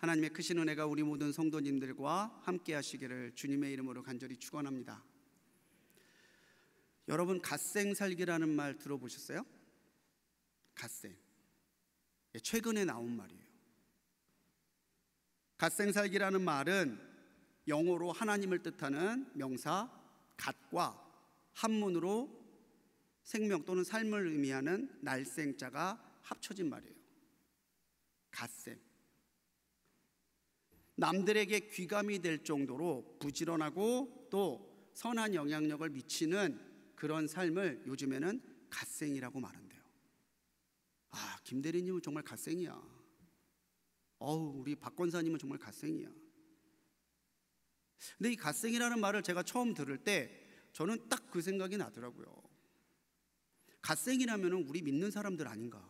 하나님의 크신 은혜가 우리 모든 성도님들과 함께 하시기를 주님의 이름으로 간절히 축원합니다. 여러분, 갓생살기라는 말 들어보셨어요? 갓생. 최근에 나온 말이에요. 갓생살기라는 말은 영어로 하나님을 뜻하는 명사 갓과 한문으로 생명 또는 삶을 의미하는 날생자가 합쳐진 말이에요. 갓생. 남들에게 귀감이 될 정도로 부지런하고 또 선한 영향력을 미치는 그런 삶을 요즘에는 갓생이라고 말한대요. 아, 김 대리님은 정말 갓생이야. 우리 박 권사님은 정말 갓생이야. 근데 이 갓생이라는 말을 제가 처음 들을 때 저는 딱 그 생각이 나더라고요. 갓생이라면 우리 믿는 사람들 아닌가.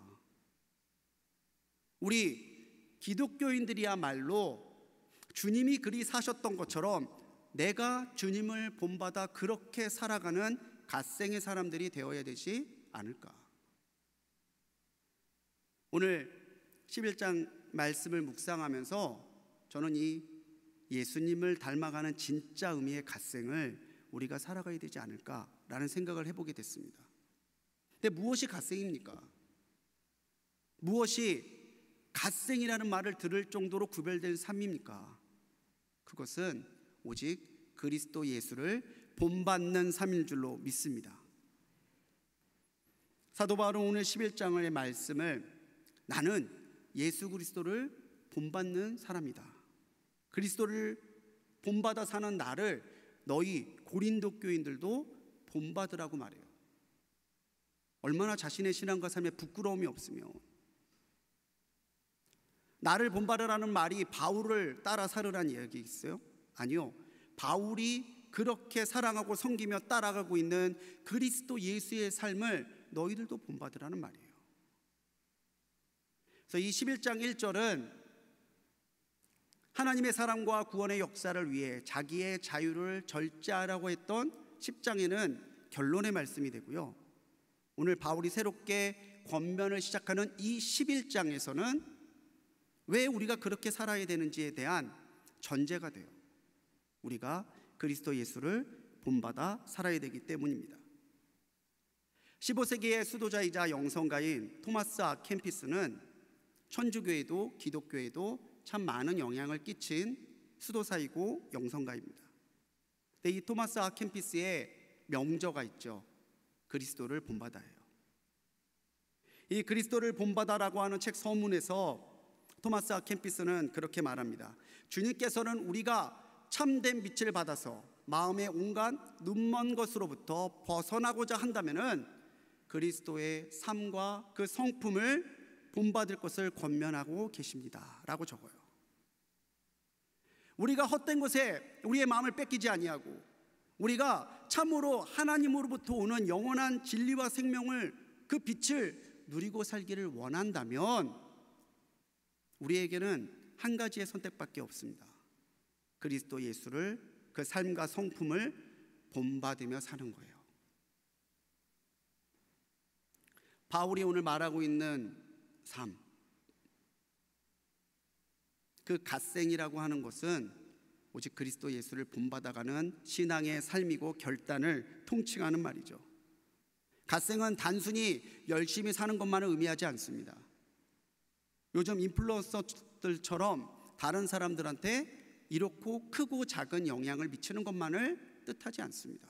우리 기독교인들이야말로 주님이 그리 사셨던 것처럼 내가 주님을 본받아 그렇게 살아가는 갓생의 사람들이 되어야 되지 않을까. 오늘 11장 말씀을 묵상하면서 저는 이 예수님을 닮아가는 진짜 의미의 갓생을 우리가 살아가야 되지 않을까라는 생각을 해보게 됐습니다. 근데 무엇이 갓생입니까? 무엇이 갓생이라는 말을 들을 정도로 구별된 삶입니까? 그것은 오직 그리스도 예수를 본받는 삶인 줄로 믿습니다. 사도 바울은 오늘 11장의 말씀을 나는 예수 그리스도를 본받는 사람이다. 그리스도를 본받아 사는 나를 너희 고린도 교인들도 본받으라고 말해요. 얼마나 자신의 신앙과 삶에 부끄러움이 없으며 나를 본받으라는 말이 바울을 따라 살으라는 이야기 있어요? 아니요. 바울이 그렇게 사랑하고 섬기며 따라가고 있는 그리스도 예수의 삶을 너희들도 본받으라는 말이에요. 그래서 이 11장 1절은 하나님의 사랑과 구원의 역사를 위해 자기의 자유를 절제하라고 했던 10장에는 결론의 말씀이 되고요. 오늘 바울이 새롭게 권면을 시작하는 이 11장에서는 왜 우리가 그렇게 살아야 되는지에 대한 전제가 돼요. 우리가 그리스도 예수를 본받아 살아야 되기 때문입니다. 15세기의 수도자이자 영성가인 토마스 아 캠피스는 천주교에도 기독교에도 참 많은 영향을 끼친 수도사이고 영성가입니다. 근데 이 토마스 아 캠피스의 명저가 있죠. 그리스도를 본받아예요. 이 그리스도를 본받아라고 하는 책 서문에서 토마스 아 캠피스는 그렇게 말합니다. 주님께서는 우리가 참된 빛을 받아서 마음의 온갖 눈먼 것으로부터 벗어나고자 한다면은 그리스도의 삶과 그 성품을 본받을 것을 권면하고 계십니다 라고 적어요. 우리가 헛된 것에 우리의 마음을 뺏기지 아니하고 우리가 참으로 하나님으로부터 오는 영원한 진리와 생명을 그 빛을 누리고 살기를 원한다면 우리에게는 한 가지의 선택밖에 없습니다. 그리스도 예수를 그 삶과 성품을 본받으며 사는 거예요. 바울이 오늘 말하고 있는 삶, 그 갓생이라고 하는 것은 오직 그리스도 예수를 본받아가는 신앙의 삶이고 결단을 통칭하는 말이죠. 갓생은 단순히 열심히 사는 것만을 의미하지 않습니다. 요즘 인플루언서들처럼 다른 사람들한테 이렇고 크고 작은 영향을 미치는 것만을 뜻하지 않습니다.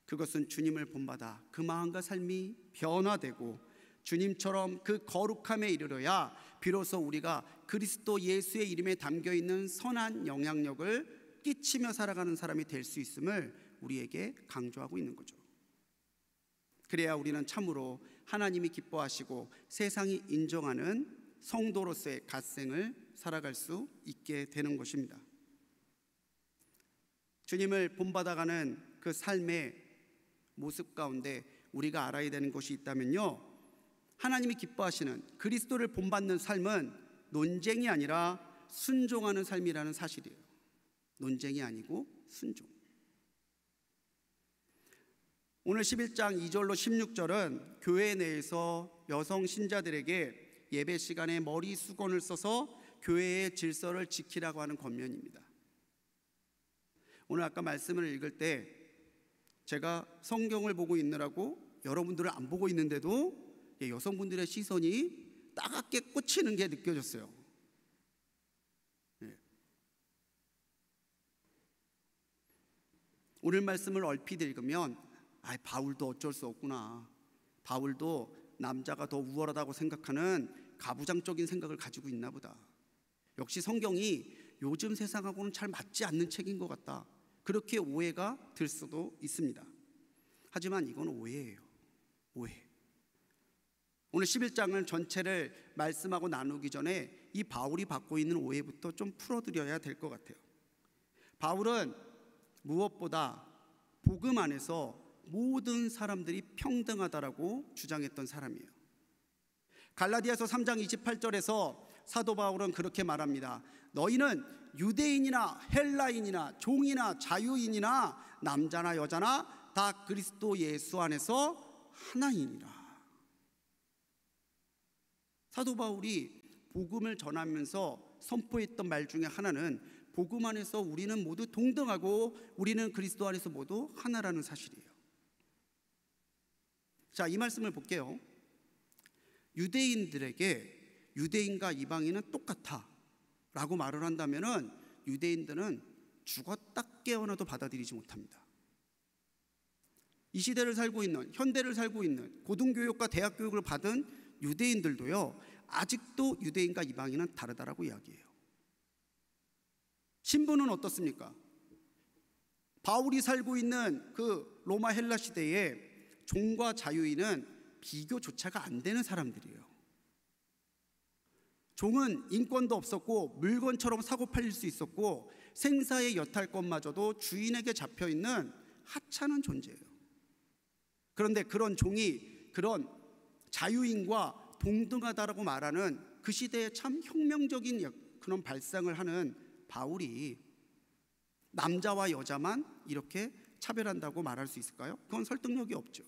그것은 주님을 본받아 그 마음과 삶이 변화되고 주님처럼 그 거룩함에 이르러야 비로소 우리가 그리스도 예수의 이름에 담겨있는 선한 영향력을 끼치며 살아가는 사람이 될 수 있음을 우리에게 강조하고 있는 거죠. 그래야 우리는 참으로 하나님이 기뻐하시고 세상이 인정하는 성도로서의 갓생을 살아갈 수 있게 되는 것입니다. 주님을 본받아가는 그 삶의 모습 가운데 우리가 알아야 되는 것이 있다면요, 하나님이 기뻐하시는 그리스도를 본받는 삶은 논쟁이 아니라 순종하는 삶이라는 사실이에요. 논쟁이 아니고 순종. 오늘 11장 2절로 16절은 교회 내에서 여성 신자들에게 예배 시간에 머리 수건을 써서 교회의 질서를 지키라고 하는 권면입니다. 오늘 아까 말씀을 읽을 때 제가 성경을 보고 있느라고 여러분들을 안 보고 있는데도 여성분들의 시선이 따갑게 꽂히는 게 느껴졌어요. 오늘 말씀을 얼핏 읽으면 바울도 어쩔 수 없구나, 바울도 남자가 더 우월하다고 생각하는 가부장적인 생각을 가지고 있나 보다, 역시 성경이 요즘 세상하고는 잘 맞지 않는 책인 것 같다, 그렇게 오해가 들 수도 있습니다. 하지만 이건 오해예요. 오해. 오늘 11장을 전체를 말씀하고 나누기 전에 이 바울이 받고 있는 오해부터 좀 풀어드려야 될 것 같아요. 바울은 무엇보다 복음 안에서 모든 사람들이 평등하다라고 주장했던 사람이에요. 갈라디아서 3장 28절에서 사도 바울은 그렇게 말합니다. 너희는 유대인이나 헬라인이나 종이나 자유인이나 남자나 여자나 다 그리스도 예수 안에서 하나이니라. 사도 바울이 복음을 전하면서 선포했던 말 중에 하나는 복음 안에서 우리는 모두 동등하고 우리는 그리스도 안에서 모두 하나라는 사실이에요. 자, 이 말씀을 볼게요. 유대인들에게 유대인과 이방인은 똑같아 라고 말을 한다면은 유대인들은 죽었다 깨어나도 받아들이지 못합니다. 이 시대를 살고 있는, 현대를 살고 있는 고등교육과 대학교육을 받은 유대인들도요, 아직도 유대인과 이방인은 다르다라고 이야기해요. 신분은 어떻습니까? 바울이 살고 있는 그 로마 헬라 시대에 종과 자유인은 비교조차가 안 되는 사람들이에요. 종은 인권도 없었고 물건처럼 사고 팔릴 수 있었고 생사의 여탈권마저도 주인에게 잡혀있는 하찮은 존재예요. 그런데 그런 종이 그런 자유인과 동등하다라고 말하는 그 시대에 참 혁명적인 그런 발상을 하는 바울이 남자와 여자만 이렇게 차별한다고 말할 수 있을까요? 그건 설득력이 없죠.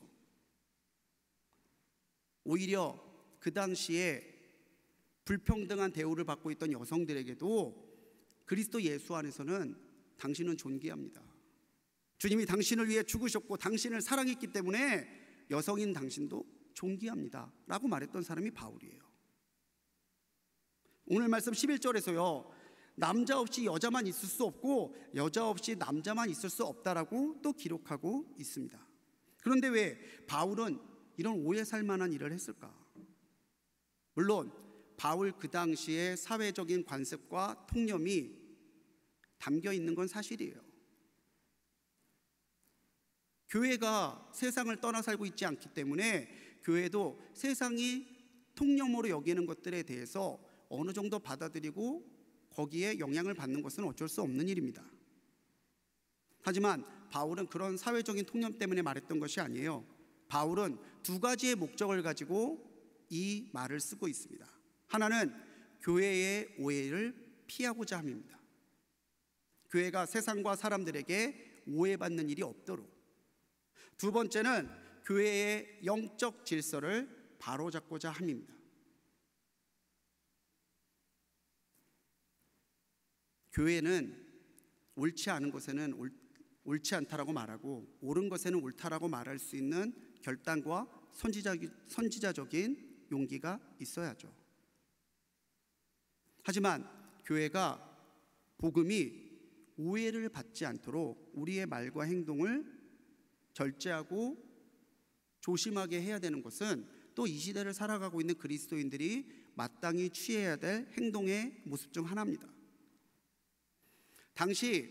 오히려 그 당시에 불평등한 대우를 받고 있던 여성들에게도 그리스도 예수 안에서는 당신은 존귀합니다. 주님이 당신을 위해 죽으셨고 당신을 사랑했기 때문에 여성인 당신도 존귀합니다 라고 말했던 사람이 바울이에요. 오늘 말씀 11절에서요, 남자 없이 여자만 있을 수 없고 여자 없이 남자만 있을 수 없다라고 또 기록하고 있습니다. 그런데 왜 바울은 이런 오해 살 만한 일을 했을까? 물론 바울 그 당시의 사회적인 관습과 통념이 담겨 있는 건 사실이에요. 교회가 세상을 떠나 살고 있지 않기 때문에 교회도 세상이 통념으로 여기는 것들에 대해서 어느 정도 받아들이고 거기에 영향을 받는 것은 어쩔 수 없는 일입니다. 하지만 바울은 그런 사회적인 통념 때문에 말했던 것이 아니에요. 바울은 두 가지의 목적을 가지고 이 말을 쓰고 있습니다. 하나는 교회의 오해를 피하고자 함입니다. 교회가 세상과 사람들에게 오해받는 일이 없도록. 두 번째는 교회의 영적 질서를 바로잡고자 함입니다. 교회는 옳지 않은 것에는 옳지 않다라고 말하고 옳은 것에는 옳다라고 말할 수 있는 결단과 선지자적인 용기가 있어야죠. 하지만 교회가 복음이 오해를 받지 않도록 우리의 말과 행동을 절제하고 조심하게 해야 되는 것은 또 이 시대를 살아가고 있는 그리스도인들이 마땅히 취해야 될 행동의 모습 중 하나입니다. 당시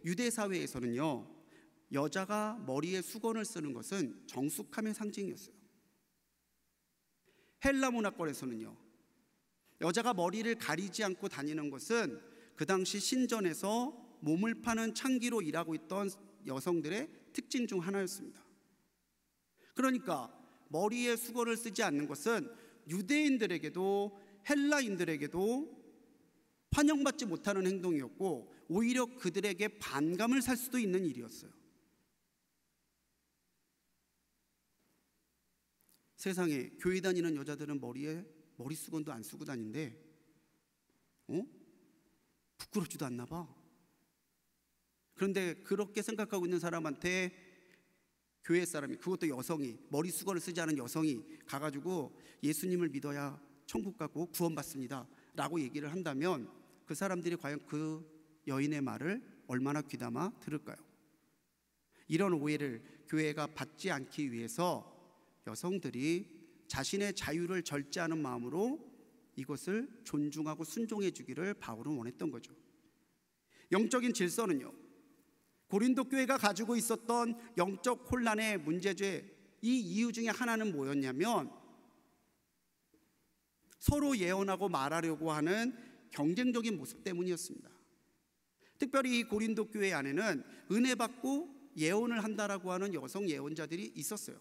유대 사회에서는요, 여자가 머리에 수건을 쓰는 것은 정숙함의 상징이었어요. 헬라 문화권에서는요, 여자가 머리를 가리지 않고 다니는 것은 그 당시 신전에서 몸을 파는 창기로 일하고 있던 여성들의 특징 중 하나였습니다. 그러니까 머리에 수건을 쓰지 않는 것은 유대인들에게도 헬라인들에게도 환영받지 못하는 행동이었고 오히려 그들에게 반감을 살 수도 있는 일이었어요. 세상에 교회 다니는 여자들은 머리에 머리수건도 안 쓰고 다니는데 부끄럽지도 않나 봐. 그런데 그렇게 생각하고 있는 사람한테 교회 사람이, 그것도 여성이, 머리 수건을 쓰지 않은 여성이 가가지고 예수님을 믿어야 천국 가고 구원받습니다 라고 얘기를 한다면 그 사람들이 과연 그 여인의 말을 얼마나 귀담아 들을까요? 이런 오해를 교회가 받지 않기 위해서 여성들이 자신의 자유를 절제하는 마음으로 이것을 존중하고 순종해 주기를 바울은 원했던 거죠. 영적인 질서는요, 고린도 교회가 가지고 있었던 영적 혼란의 문제의 이 이유 중에 하나는 뭐였냐면 서로 예언하고 말하려고 하는 경쟁적인 모습 때문이었습니다. 특별히 이 고린도 교회 안에는 은혜 받고 예언을 한다라고 하는 여성 예언자들이 있었어요.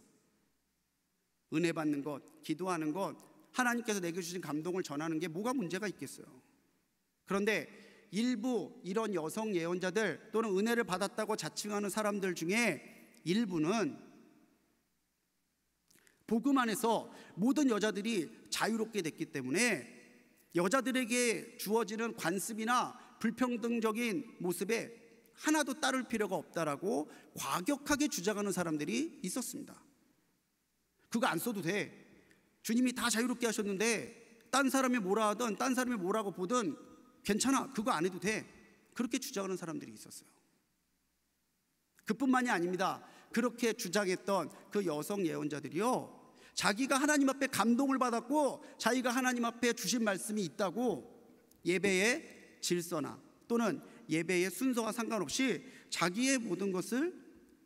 은혜 받는 것, 기도하는 것, 하나님께서 내게 주신 감동을 전하는 게 뭐가 문제가 있겠어요. 그런데 일부 이런 여성 예언자들 또는 은혜를 받았다고 자칭하는 사람들 중에 일부는 복음 안에서 모든 여자들이 자유롭게 됐기 때문에 여자들에게 주어지는 관습이나 불평등적인 모습에 하나도 따를 필요가 없다라고 과격하게 주장하는 사람들이 있었습니다. 그거 안 써도 돼. 주님이 다 자유롭게 하셨는데 딴 사람이 뭐라 하든 딴 사람이 뭐라고 보든 괜찮아. 그거 안 해도 돼. 그렇게 주장하는 사람들이 있었어요. 그뿐만이 아닙니다. 그렇게 주장했던 그 여성 예언자들이요, 자기가 하나님 앞에 감동을 받았고 자기가 하나님 앞에 주신 말씀이 있다고 예배의 질서나 또는 예배의 순서와 상관없이 자기의 모든 것을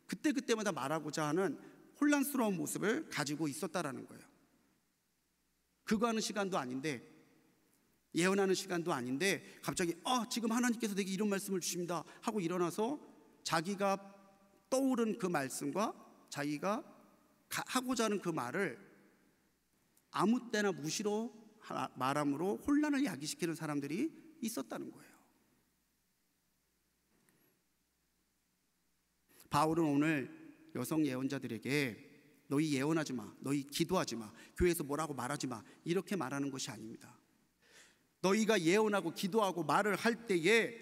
그때그때마다 말하고자 하는 혼란스러운 모습을 가지고 있었다라는 거예요. 그거 하는 시간도 아닌데, 예언하는 시간도 아닌데 갑자기 지금 하나님께서 내게 이런 말씀을 주십니다 하고 일어나서 자기가 떠오른 그 말씀과 자기가 하고자 하는 그 말을 아무 때나 무시로 말함으로 혼란을 야기시키는 사람들이 있었다는 거예요. 바울은 오늘 여성 예언자들에게 너희 예언하지 마, 너희 기도하지 마, 교회에서 뭐라고 말하지 마, 이렇게 말하는 것이 아닙니다. 너희가 예언하고 기도하고 말을 할 때에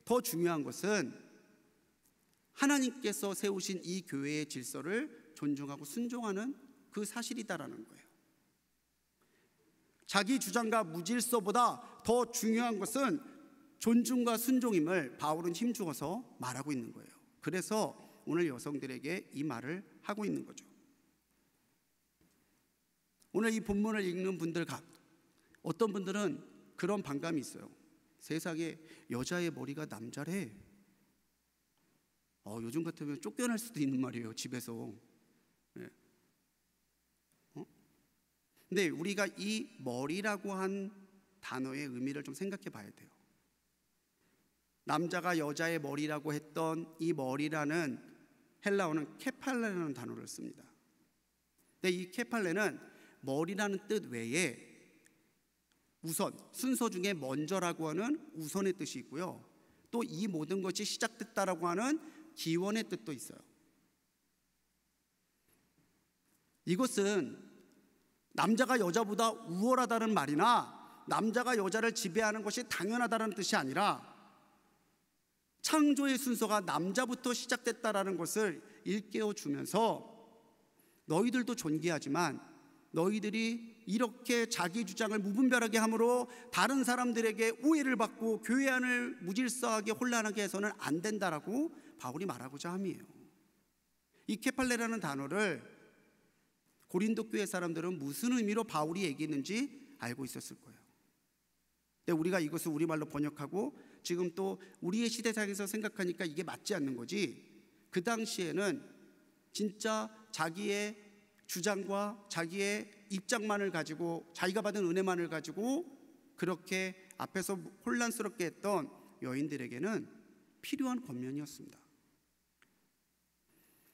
더 중요한 것은 하나님께서 세우신 이 교회의 질서를 존중하고 순종하는 그 사실이다라는 거예요. 자기 주장과 무질서보다 더 중요한 것은 존중과 순종임을 바울은 힘주어서 말하고 있는 거예요. 그래서 오늘 여성들에게 이 말을 하고 있는 거죠. 오늘 이 본문을 읽는 분들 어떤 분들은 그런 반감이 있어요. 세상에 여자의 머리가 남자래. 요즘 같으면 쫓겨날 수도 있는 말이에요, 집에서. 네. 근데 우리가 이 머리라고 한 단어의 의미를 좀 생각해 봐야 돼요. 남자가 여자의 머리라고 했던 이 머리라는 헬라어는 케팔레라는 단어를 씁니다. 근데 이 케팔레는 머리라는 뜻 외에 우선, 순서 중에 먼저라고 하는 우선의 뜻이 있고요, 또 이 모든 것이 시작됐다라고 하는 기원의 뜻도 있어요. 이것은 남자가 여자보다 우월하다는 말이나 남자가 여자를 지배하는 것이 당연하다는 뜻이 아니라 창조의 순서가 남자부터 시작됐다라는 것을 일깨워 주면서 너희들도 존귀하지만 너희들이 이렇게 자기 주장을 무분별하게 함으로 다른 사람들에게 오해를 받고 교회 안을 무질서하게 혼란하게 해서는 안 된다라고 바울이 말하고자 함이에요. 이 케팔레라는 단어를 고린도 교회 사람들은 무슨 의미로 바울이 얘기했는지 알고 있었을 거예요. 근데 우리가 이것을 우리말로 번역하고 지금 또 우리의 시대상에서 생각하니까 이게 맞지 않는 거지, 그 당시에는 진짜 자기의 주장과 자기의 입장만을 가지고, 자기가 받은 은혜만을 가지고 그렇게 앞에서 혼란스럽게 했던 여인들에게는 필요한 권면이었습니다.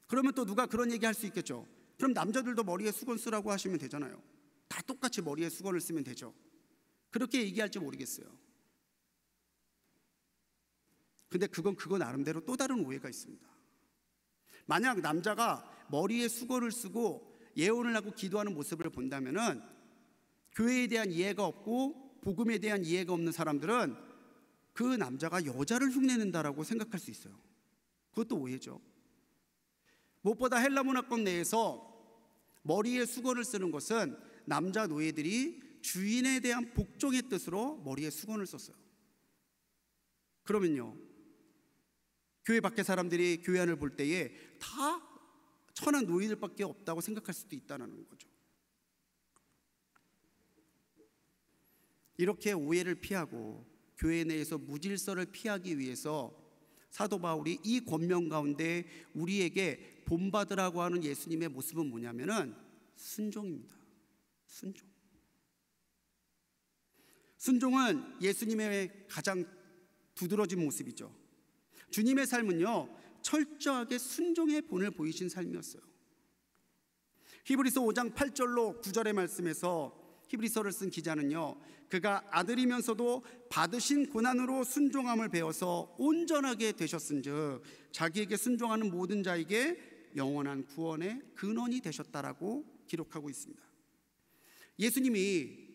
그러면 또 누가 그런 얘기 할 수 있겠죠. 그럼 남자들도 머리에 수건 쓰라고 하시면 되잖아요. 다 똑같이 머리에 수건을 쓰면 되죠. 그렇게 얘기할지 모르겠어요. 근데 그거 나름대로 또 다른 오해가 있습니다. 만약 남자가 머리에 수건을 쓰고 예언을 하고 기도하는 모습을 본다면은 교회에 대한 이해가 없고 복음에 대한 이해가 없는 사람들은 그 남자가 여자를 흉내낸다라고 생각할 수 있어요. 그것도 오해죠. 무엇보다 헬라 문화권 내에서 머리에 수건을 쓰는 것은 남자 노예들이 주인에 대한 복종의 뜻으로 머리에 수건을 썼어요. 그러면요, 교회 밖의 사람들이 교회 안을 볼 때에 다 천한 노예들밖에 없다고 생각할 수도 있다는 거죠. 이렇게 오해를 피하고 교회 내에서 무질서를 피하기 위해서 사도 바울이 이 권면 가운데 우리에게 본받으라고 하는 예수님의 모습은 뭐냐면은 순종입니다. 순종. 순종은 예수님의 가장 두드러진 모습이죠. 주님의 삶은요, 철저하게 순종의 본을 보이신 삶이었어요. 히브리서 5장 8절로 9절의 말씀에서 히브리서를 쓴 기자는요, 그가 아들이면서도 받으신 고난으로 순종함을 배워서 온전하게 되셨은즉 자기에게 순종하는 모든 자에게 영원한 구원의 근원이 되셨다라고 기록하고 있습니다. 예수님이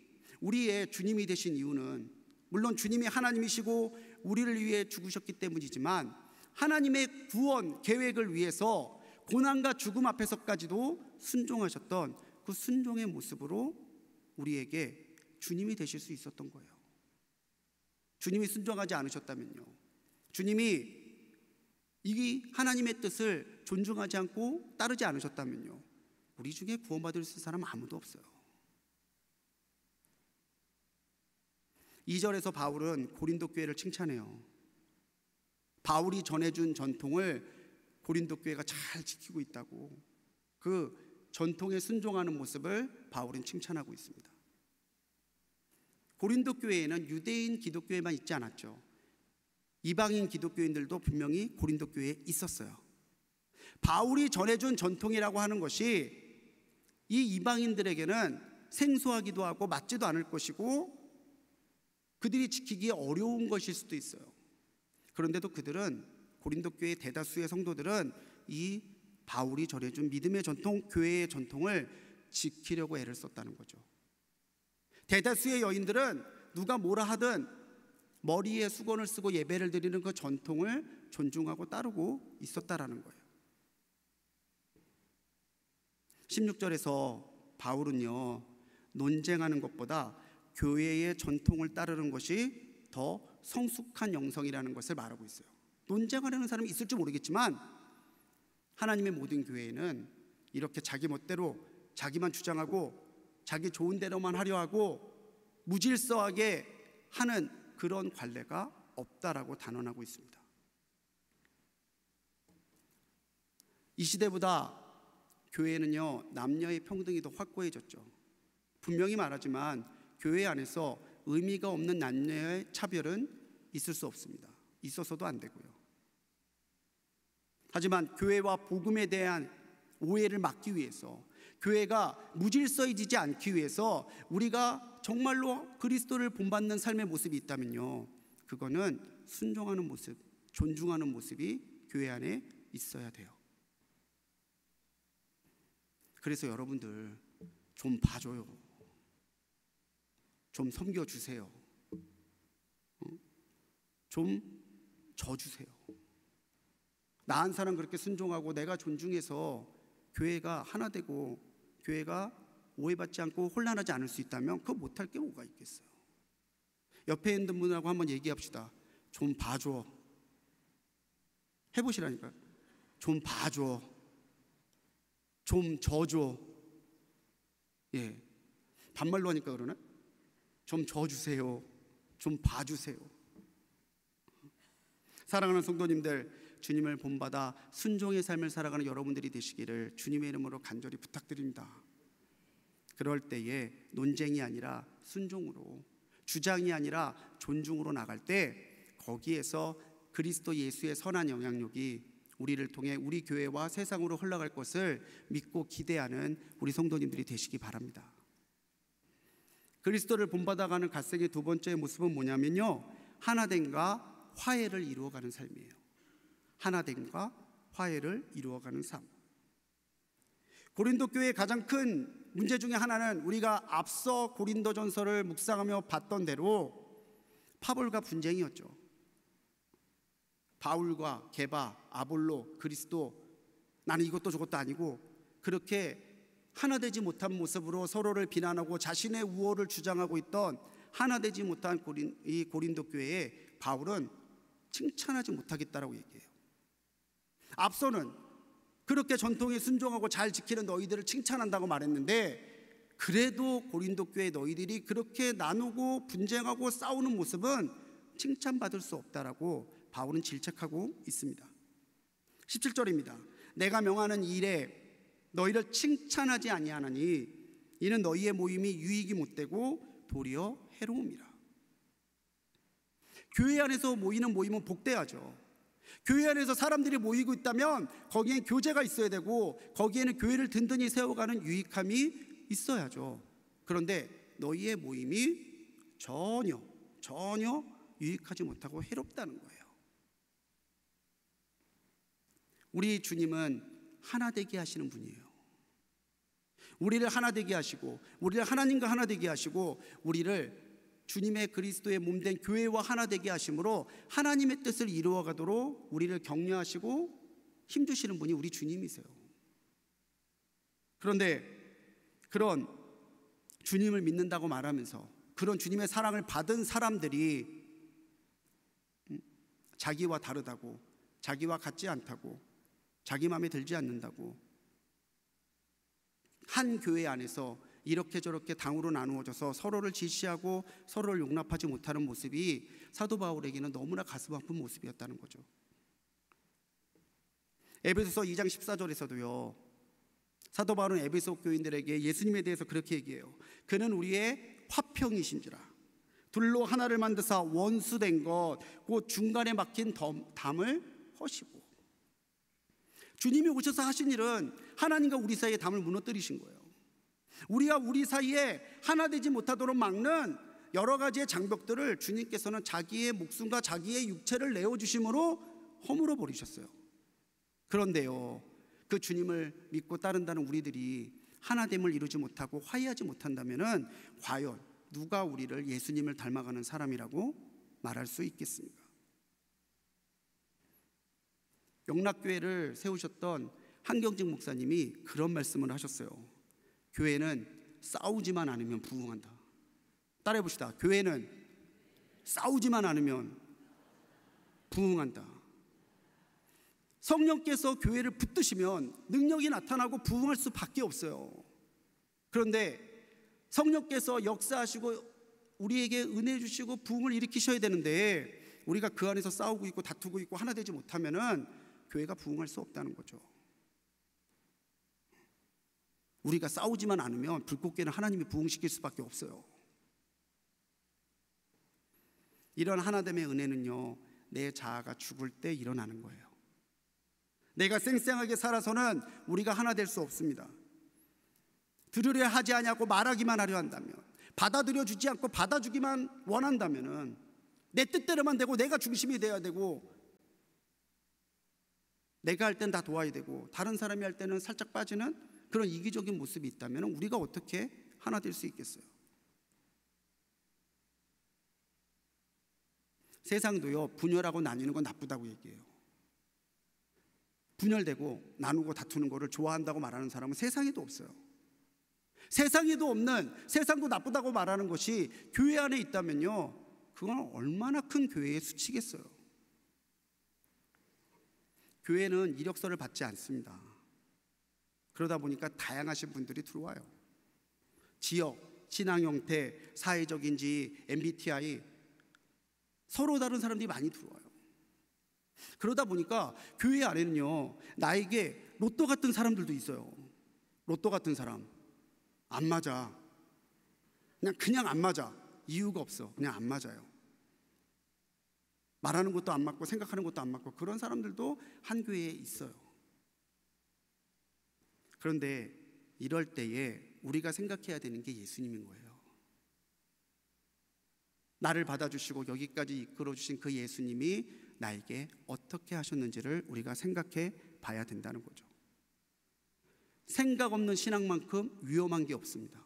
우리의 주님이 되신 이유는 물론 주님이 하나님이시고 우리를 위해 죽으셨기 때문이지만 하나님의 구원 계획을 위해서 고난과 죽음 앞에서까지도 순종하셨던 그 순종의 모습으로 우리에게 주님이 되실 수 있었던 거예요. 주님이 순종하지 않으셨다면요, 주님이 이 하나님의 뜻을 존중하지 않고 따르지 않으셨다면요, 우리 중에 구원받을 수 있는 사람 아무도 없어요. 2절에서 바울은 고린도 교회를 칭찬해요. 바울이 전해준 전통을 고린도 교회가 잘 지키고 있다고, 그 전통에 순종하는 모습을 바울은 칭찬하고 있습니다. 고린도 교회에는 유대인 기독교회만 있지 않았죠. 이방인 기독교인들도 분명히 고린도 교회에 있었어요. 바울이 전해준 전통이라고 하는 것이 이 이방인들에게는 생소하기도 하고 맞지도 않을 것이고 그들이 지키기 어려운 것일 수도 있어요. 그런데도 그들은, 고린도 교회의 대다수의 성도들은 이 바울이 전해준 믿음의 전통, 교회의 전통을 지키려고 애를 썼다는 거죠. 대다수의 여인들은 누가 뭐라 하든 머리에 수건을 쓰고 예배를 드리는 그 전통을 존중하고 따르고 있었다라는 거예요. 16절에서 바울은요, 논쟁하는 것보다 교회의 전통을 따르는 것이 더 성숙한 영성이라는 것을 말하고 있어요. 논쟁하려는 사람이 있을지 모르겠지만 하나님의 모든 교회에는 이렇게 자기 멋대로 자기만 주장하고 자기 좋은 대로만 하려 하고 무질서하게 하는 그런 관례가 없다라고 단언하고 있습니다. 이 시대보다 교회는요, 남녀의 평등이 더 확고해졌죠. 분명히 말하지만 교회 안에서 의미가 없는 남녀의 차별은 있을 수 없습니다. 있어서도 안 되고요. 하지만 교회와 복음에 대한 오해를 막기 위해서, 교회가 무질서해지지 않기 위해서 우리가 정말로 그리스도를 본받는 삶의 모습이 있다면요, 그거는 순종하는 모습, 존중하는 모습이 교회 안에 있어야 돼요. 그래서 여러분들 좀 봐줘요. 좀 섬겨주세요. 좀 져주세요. 나은 사람 그렇게 순종하고 내가 존중해서 교회가 하나 되고 교회가 오해받지 않고 혼란하지 않을 수 있다면 그거 못할 게 뭐가 있겠어요. 옆에 있는 분하고 한번 얘기합시다. 좀 봐줘. 해보시라니까요. 좀 봐줘. 좀 져줘. 예, 반말로 하니까 그러네. 좀 져주세요. 좀 봐주세요. 사랑하는 성도님들, 주님을 본받아 순종의 삶을 살아가는 여러분들이 되시기를 주님의 이름으로 간절히 부탁드립니다. 그럴 때에 논쟁이 아니라 순종으로, 주장이 아니라 존중으로 나갈 때 거기에서 그리스도 예수의 선한 영향력이 우리를 통해 우리 교회와 세상으로 흘러갈 것을 믿고 기대하는 우리 성도님들이 되시기 바랍니다. 그리스도를 본받아가는 갓생의 두 번째 모습은 뭐냐면요, 하나됨과 화해를 이루어가는 삶이에요. 하나됨과 화해를 이루어가는 삶. 고린도 교회의 가장 큰 문제 중에 하나는 우리가 앞서 고린도전서를 묵상하며 봤던 대로 파벌과 분쟁이었죠. 바울과 게바, 아볼로, 그리스도, 나는 이것도 저것도 아니고 그렇게 하나 되지 못한 모습으로 서로를 비난하고 자신의 우월을 주장하고 있던 하나 되지 못한 이 고린도 교회에 바울은 칭찬하지 못하겠다라고 얘기해요. 앞서는 그렇게 전통에 순종하고 잘 지키는 너희들을 칭찬한다고 말했는데, 그래도 고린도 교회 너희들이 그렇게 나누고 분쟁하고 싸우는 모습은 칭찬받을 수 없다라고 바울은 질책하고 있습니다. 17절입니다. 내가 명하는 일에 너희를 칭찬하지 아니하나니 이는 너희의 모임이 유익이 못되고 도리어 해로움이라. 교회 안에서 모이는 모임은 복되하죠. 교회 안에서 사람들이 모이고 있다면 거기엔 교제가 있어야 되고 거기에는 교회를 든든히 세워가는 유익함이 있어야죠. 그런데 너희의 모임이 전혀 유익하지 못하고 해롭다는 거예요. 우리 주님은 하나 되게 하시는 분이에요. 우리를 하나 되게 하시고 우리를 하나님과 하나 되게 하시고 우리를 주님의 그리스도의 몸된 교회와 하나 되게 하심으로 하나님의 뜻을 이루어가도록 우리를 격려하시고 힘주시는 분이 우리 주님이세요. 그런데 그런 주님을 믿는다고 말하면서 그런 주님의 사랑을 받은 사람들이 자기와 다르다고, 자기와 같지 않다고, 자기 마음에 들지 않는다고 한 교회 안에서 이렇게 저렇게 당으로 나누어져서 서로를 질시하고 서로를 용납하지 못하는 모습이 사도 바울에게는 너무나 가슴 아픈 모습이었다는 거죠. 에베소서 2장 14절에서도요, 사도 바울은 에베소 교인들에게 예수님에 대해서 그렇게 얘기해요. 그는 우리의 화평이신지라 둘로 하나를 만드사 원수된 것 곧 중간에 막힌 담을 허시고. 주님이 오셔서 하신 일은 하나님과 우리 사이의 담을 무너뜨리신 거예요. 우리가 우리 사이에 하나 되지 못하도록 막는 여러 가지의 장벽들을 주님께서는 자기의 목숨과 자기의 육체를 내어주심으로 허물어 버리셨어요. 그런데요, 그 주님을 믿고 따른다는 우리들이 하나됨을 이루지 못하고 화해하지 못한다면 과연 누가 우리를 예수님을 닮아가는 사람이라고 말할 수 있겠습니까? 영락교회를 세우셨던 한경직 목사님이 그런 말씀을 하셨어요. 교회는 싸우지만 않으면 부흥한다. 따라해 봅시다. 교회는 싸우지만 않으면 부흥한다. 성령께서 교회를 붙드시면 능력이 나타나고 부흥할 수밖에 없어요. 그런데 성령께서 역사하시고 우리에게 은혜 주시고 부흥을 일으키셔야 되는데 우리가 그 안에서 싸우고 있고 다투고 있고 하나 되지 못하면은 교회가 부흥할 수 없다는 거죠. 우리가 싸우지만 않으면 불꽃교회는 하나님이 부흥시킬 수밖에 없어요. 이런 하나됨의 은혜는요, 내 자아가 죽을 때 일어나는 거예요. 내가 쌩쌩하게 살아서는 우리가 하나 될 수 없습니다. 들으려 하지 아니하고 말하기만 하려 한다면, 받아들여 주지 않고 받아주기만 원한다면은 내 뜻대로만 되고 내가 중심이 돼야 되고 내가 할 땐 다 도와야 되고 다른 사람이 할 때는 살짝 빠지는 그런 이기적인 모습이 있다면 우리가 어떻게 하나 될 수 있겠어요? 세상도요, 분열하고 나뉘는 건 나쁘다고 얘기해요. 분열되고 나누고 다투는 거를 좋아한다고 말하는 사람은 세상에도 없어요. 세상에도 없는, 세상도 나쁘다고 말하는 것이 교회 안에 있다면요, 그건 얼마나 큰 교회의 수치겠어요. 교회는 이력서를 받지 않습니다. 그러다 보니까 다양하신 분들이 들어와요. 지역, 신앙 형태, 사회적인지, MBTI 서로 다른 사람들이 많이 들어와요. 그러다 보니까 교회 안에는요, 나에게 로또 같은 사람들도 있어요. 로또 같은 사람 안 맞아. 그냥 안 맞아. 이유가 없어. 그냥 안 맞아요. 말하는 것도 안 맞고 생각하는 것도 안 맞고 그런 사람들도 한 교회에 있어요. 그런데 이럴 때에 우리가 생각해야 되는 게 예수님인 거예요. 나를 받아주시고 여기까지 이끌어주신 그 예수님이 나에게 어떻게 하셨는지를 우리가 생각해 봐야 된다는 거죠. 생각 없는 신앙만큼 위험한 게 없습니다.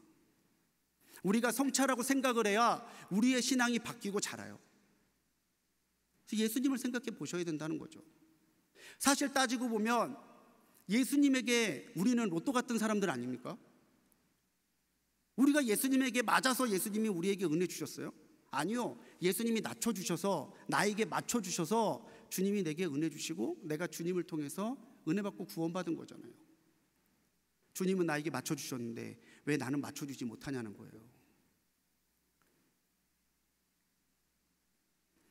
우리가 성찰하고 생각을 해야 우리의 신앙이 바뀌고 자라요. 예수님을 생각해 보셔야 된다는 거죠. 사실 따지고 보면 예수님에게 우리는 로또 같은 사람들 아닙니까? 우리가 예수님에게 맞아서 예수님이 우리에게 은혜 주셨어요? 아니요. 예수님이 낮춰주셔서, 나에게 맞춰주셔서 주님이 내게 은혜 주시고 내가 주님을 통해서 은혜 받고 구원받은 거잖아요. 주님은 나에게 맞춰주셨는데 왜 나는 맞춰주지 못하냐는 거예요.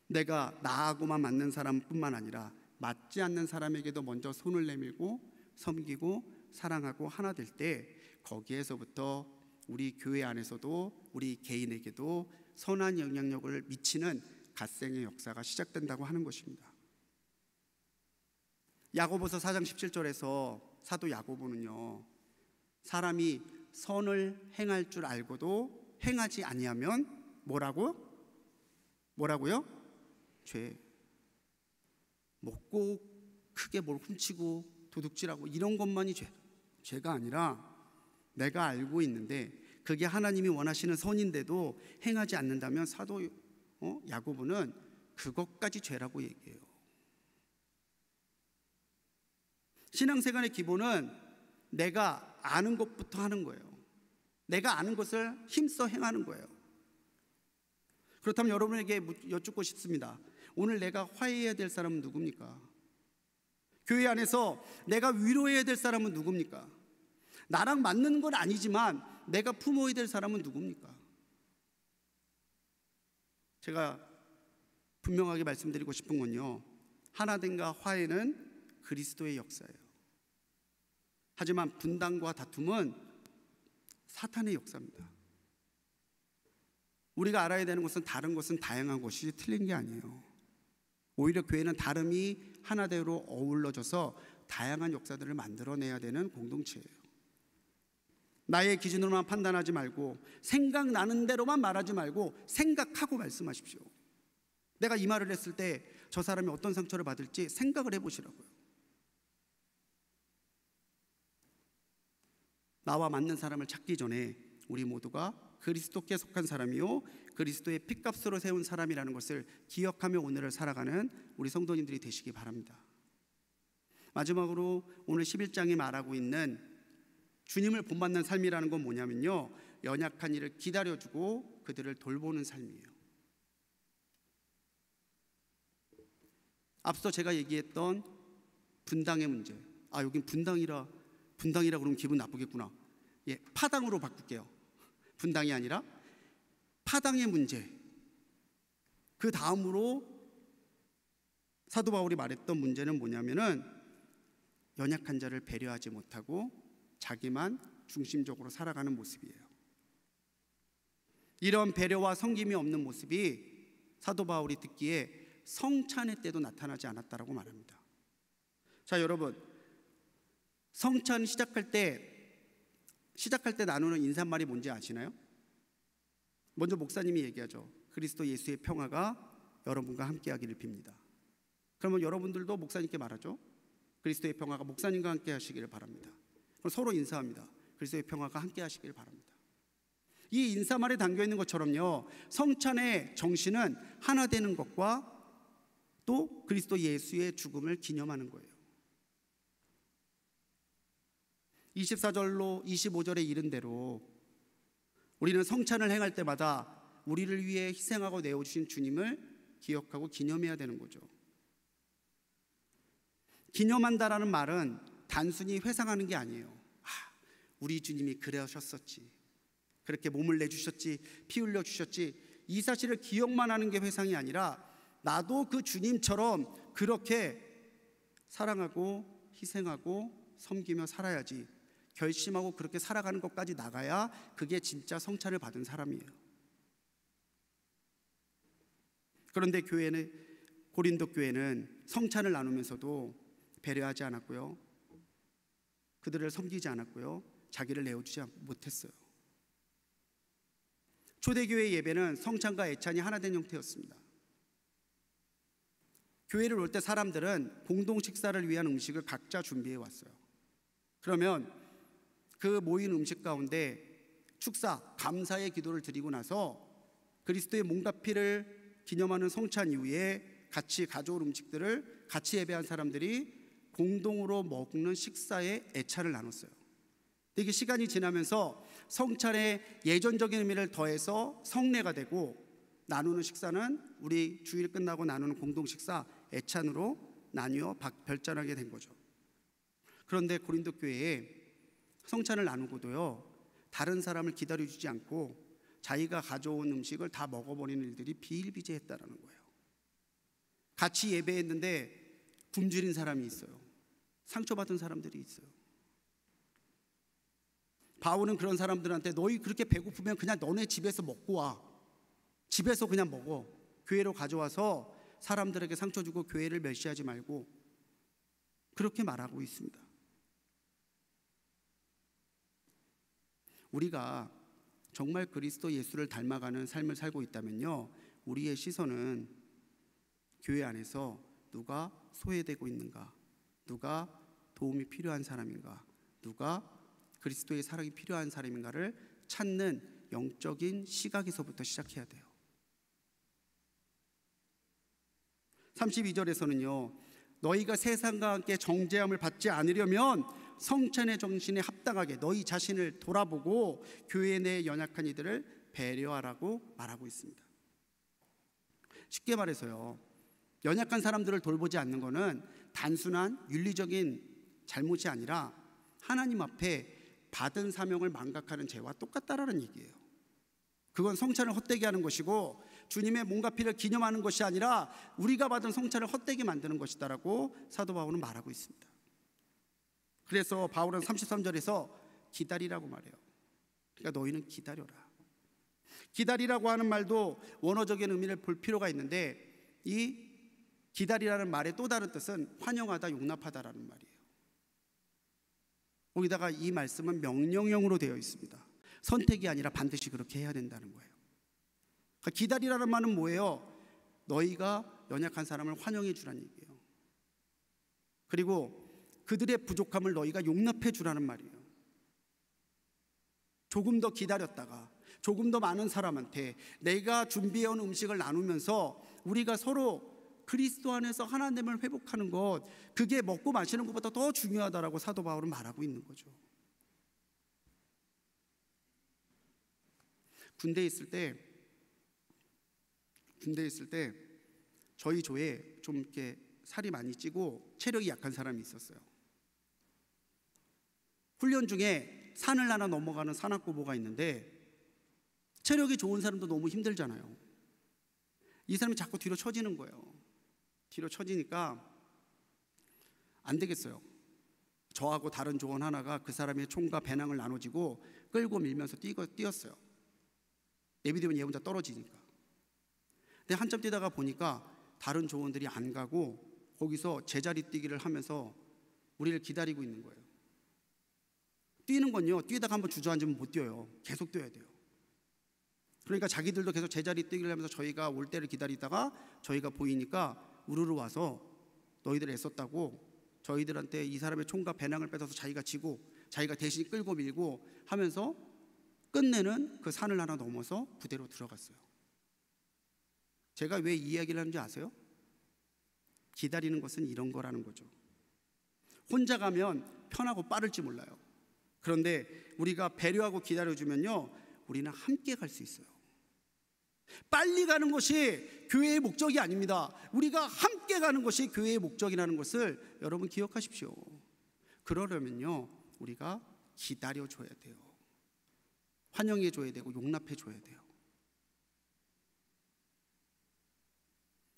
내가 나하고만 맞는 사람뿐만 아니라 맞지 않는 사람에게도 먼저 손을 내밀고 섬기고 사랑하고 하나 될 때, 거기에서부터 우리 교회 안에서도 우리 개인에게도 선한 영향력을 미치는 갓생의 역사가 시작된다고 하는 것입니다. 야고보서 4장 17절에서 사도 야고보는요, 사람이 선을 행할 줄 알고도 행하지 아니하면 뭐라고요? 죄. 먹고 크게 뭘 훔치고 도둑질하고 이런 것만이 죄가 아니라, 내가 알고 있는데 그게 하나님이 원하시는 선인데도 행하지 않는다면 사도 야고보는 그것까지 죄라고 얘기해요. 신앙생활의 기본은 내가 아는 것부터 하는 거예요. 내가 아는 것을 힘써 행하는 거예요. 그렇다면 여러분에게 여쭙고 싶습니다. 오늘 내가 화해해야 될 사람은 누굽니까? 교회 안에서 내가 위로해야 될 사람은 누굽니까? 나랑 맞는 건 아니지만 내가 품어야 될 사람은 누굽니까? 제가 분명하게 말씀드리고 싶은 건요, 하나됨과 화해는 그리스도의 역사예요. 하지만 분당과 다툼은 사탄의 역사입니다. 우리가 알아야 되는 것은 다른 것은 다양한 것이 틀린 게 아니에요. 오히려 교회는 다름이 하나대로 어우러져서 다양한 역사들을 만들어내야 되는 공동체예요. 나의 기준으로만 판단하지 말고, 생각나는 대로만 말하지 말고 생각하고 말씀하십시오. 내가 이 말을 했을 때 저 사람이 어떤 상처를 받을지 생각을 해보시라고요. 나와 맞는 사람을 찾기 전에 우리 모두가 그리스도께 속한 사람이요 그리스도의 핏값으로 세운 사람이라는 것을 기억하며 오늘을 살아가는 우리 성도님들이 되시기 바랍니다. 마지막으로 오늘 11장이 말하고 있는 주님을 본받는 삶이라는 건 뭐냐면요, 연약한 이를 기다려주고 그들을 돌보는 삶이에요. 앞서 제가 얘기했던 분당의 문제, 여긴 분당이라 그러면 기분 나쁘겠구나. 파당으로 바꿀게요. 분당이 아니라 파당의 문제. 그 다음으로 사도 바울이 말했던 문제는 뭐냐면은 연약한 자를 배려하지 못하고 자기만 중심적으로 살아가는 모습이에요. 이런 배려와 섬김이 없는 모습이 사도 바울이 듣기에 성찬의 때도 나타나지 않았다라고 말합니다. 자, 여러분, 성찬 시작할 때 나누는 인사말이 뭔지 아시나요? 먼저 목사님이 얘기하죠. 그리스도 예수의 평화가 여러분과 함께하기를 빕니다. 그러면 여러분들도 목사님께 말하죠. 그리스도의 평화가 목사님과 함께 하시기를 바랍니다. 그럼 서로 인사합니다. 그리스도의 평화가 함께 하시기를 바랍니다. 이 인사말에 담겨있는 것처럼요, 성찬의 정신은 하나 되는 것과 또 그리스도 예수의 죽음을 기념하는 거예요. 24절로 25절에 이른 대로 우리는 성찬을 행할 때마다 우리를 위해 희생하고 내어주신 주님을 기억하고 기념해야 되는 거죠. 기념한다라는 말은 단순히 회상하는 게 아니에요. 우리 주님이 그러셨었지, 그렇게 몸을 내주셨지, 피 흘려주셨지, 이 사실을 기억만 하는 게 회상이 아니라 나도 그 주님처럼 그렇게 사랑하고 희생하고 섬기며 살아야지, 결심하고 그렇게 살아가는 것까지 나가야 그게 진짜 성찬을 받은 사람이에요. 그런데 고린도 교회는 성찬을 나누면서도 배려하지 않았고요, 그들을 섬기지 않았고요, 자기를 내어주지 못했어요. 초대교회 예배는 성찬과 애찬이 하나 된 형태였습니다. 교회를 올 때 사람들은 공동 식사를 위한 음식을 각자 준비해 왔어요. 그러면 그 모인 음식 가운데 축사, 감사의 기도를 드리고 나서 그리스도의 몸과 피를 기념하는 성찬 이후에 같이 가져온 음식들을 같이 예배한 사람들이 공동으로 먹는 식사의 애찬을 나눴어요. 이게 시간이 지나면서 성찬의 예전적인 의미를 더해서 성례가 되고, 나누는 식사는 우리 주일 끝나고 나누는 공동 식사 애찬으로 나뉘어 별전하게 된 거죠. 그런데 고린도 교회에 성찬을 나누고도요, 다른 사람을 기다려주지 않고 자기가 가져온 음식을 다 먹어버리는 일들이 비일비재했다는 거예요. 같이 예배했는데 굶주린 사람이 있어요. 상처받은 사람들이 있어요. 바울은 그런 사람들한테 너희 그렇게 배고프면 그냥 너네 집에서 먹고 와. 집에서 그냥 먹어. 교회로 가져와서 사람들에게 상처 주고 교회를 멸시하지 말고, 그렇게 말하고 있습니다. 우리가 정말 그리스도 예수를 닮아가는 삶을 살고 있다면요, 우리의 시선은 교회 안에서 누가 소외되고 있는가, 누가 도움이 필요한 사람인가, 누가 그리스도의 사랑이 필요한 사람인가를 찾는 영적인 시각에서부터 시작해야 돼요. 32절에서는요, 너희가 세상과 함께 정죄함을 받지 않으려면 성찬의 정신에 합당하게 너희 자신을 돌아보고 교회 내 연약한 이들을 배려하라고 말하고 있습니다. 쉽게 말해서요, 연약한 사람들을 돌보지 않는 것은 단순한 윤리적인 잘못이 아니라 하나님 앞에 받은 사명을 망각하는 죄와 똑같다라는 얘기예요. 그건 성찬을 헛되게 하는 것이고 주님의 몸과 피를 기념하는 것이 아니라 우리가 받은 성찬을 헛되게 만드는 것이다라고 사도 바울은 말하고 있습니다. 그래서 바울은 33절에서 기다리라고 말해요. 그러니까 너희는 기다려라. 기다리라고 하는 말도 원어적인 의미를 볼 필요가 있는데, 이 기다리라는 말의 또 다른 뜻은 환영하다, 용납하다라는 말이에요. 거기다가 이 말씀은 명령형으로 되어 있습니다. 선택이 아니라 반드시 그렇게 해야 된다는 거예요. 그러니까 기다리라는 말은 뭐예요? 너희가 연약한 사람을 환영해 주라는 얘기예요. 그리고 그들의 부족함을 너희가 용납해 주라는 말이에요. 조금 더 기다렸다가 조금 더 많은 사람한테 내가 준비해온 음식을 나누면서 우리가 서로 그리스도 안에서 하나됨을 회복하는 것, 그게 먹고 마시는 것보다 더 중요하다라고 사도 바울은 말하고 있는 거죠. 군대에 있을 때 저희 조에 좀 이렇게 살이 많이 찌고 체력이 약한 사람이 있었어요. 훈련 중에 산을 하나 넘어가는 산악고보가 있는데 체력이 좋은 사람도 너무 힘들잖아요. 이 사람이 자꾸 뒤로 처지는 거예요. 뒤로 처지니까 안 되겠어요. 저하고 다른 조원 하나가 그 사람의 총과 배낭을 나눠지고 끌고 밀면서 뛰었어요. 내비두면 얘 혼자 떨어지니까. 근데 한참 뛰다가 보니까 다른 조원들이 안 가고 거기서 제자리 뛰기를 하면서 우리를 기다리고 있는 거예요. 뛰는 건요, 뛰다가 한번 주저앉으면 못 뛰어요. 계속 뛰어야 돼요. 그러니까 자기들도 계속 제자리 뛰기를 하면서 저희가 올 때를 기다리다가 저희가 보이니까 우르르 와서 너희들 애썼다고 저희들한테 이 사람의 총과 배낭을 뺏어서 자기가 지고 자기가 대신 끌고 밀고 하면서 끝내는 그 산을 하나 넘어서 부대로 들어갔어요. 제가 왜 이 이야기를 하는지 아세요? 기다리는 것은 이런 거라는 거죠. 혼자 가면 편하고 빠를지 몰라요. 그런데 우리가 배려하고 기다려주면요, 우리는 함께 갈 수 있어요. 빨리 가는 것이 교회의 목적이 아닙니다. 우리가 함께 가는 것이 교회의 목적이라는 것을 여러분 기억하십시오. 그러려면요, 우리가 기다려줘야 돼요. 환영해줘야 되고 용납해줘야 돼요.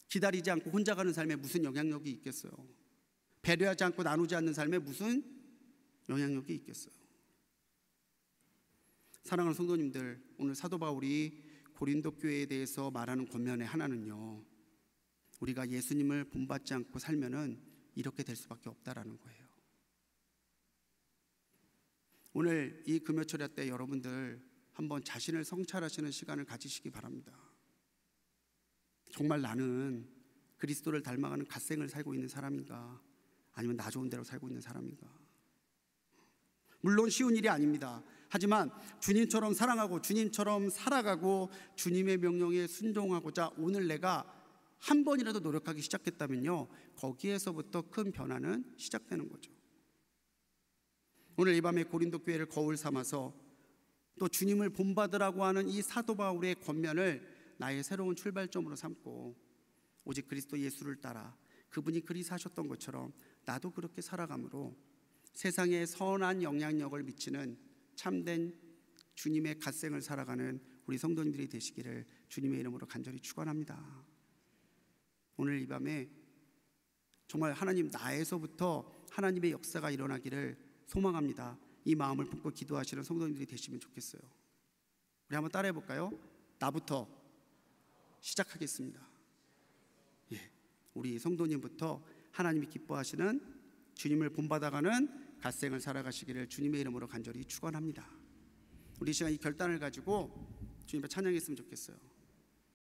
기다리지 않고 혼자 가는 삶에 무슨 영향력이 있겠어요? 배려하지 않고 나누지 않는 삶에 무슨 영향력이 있겠어요? 사랑하는 성도님들, 오늘 사도 바울이 고린도 교회에 대해서 말하는 권면의 하나는요, 우리가 예수님을 본받지 않고 살면은 이렇게 될 수밖에 없다라는 거예요. 오늘 이 금요철야 때 여러분들 한번 자신을 성찰하시는 시간을 가지시기 바랍니다. 정말 나는 그리스도를 닮아가는 갓생을 살고 있는 사람인가, 아니면 나 좋은 대로 살고 있는 사람인가? 물론 쉬운 일이 아닙니다. 하지만 주님처럼 사랑하고 주님처럼 살아가고 주님의 명령에 순종하고자 오늘 내가 한 번이라도 노력하기 시작했다면요, 거기에서부터 큰 변화는 시작되는 거죠. 오늘 이 밤에 고린도 교회를 거울 삼아서 또 주님을 본받으라고 하는 이 사도 바울의 권면을 나의 새로운 출발점으로 삼고 오직 그리스도 예수를 따라 그분이 그리 사셨던 것처럼 나도 그렇게 살아감으로 세상에 선한 영향력을 미치는 참된 주님의 갓생을 살아가는 우리 성도님들이 되시기를 주님의 이름으로 간절히 축원합니다. 오늘 이 밤에 정말 하나님 나에서부터 하나님의 역사가 일어나기를 소망합니다. 이 마음을 품고 기도하시는 성도님들이 되시면 좋겠어요. 우리 한번 따라해 볼까요? 나부터 시작하겠습니다. 우리 성도님부터 하나님이 기뻐하시는 주님을 본받아가는 갓생을 살아가시기를 주님의 이름으로 간절히 축원합니다. 우리 시간 이 결단을 가지고 주님 앞에 찬양했으면 좋겠어요.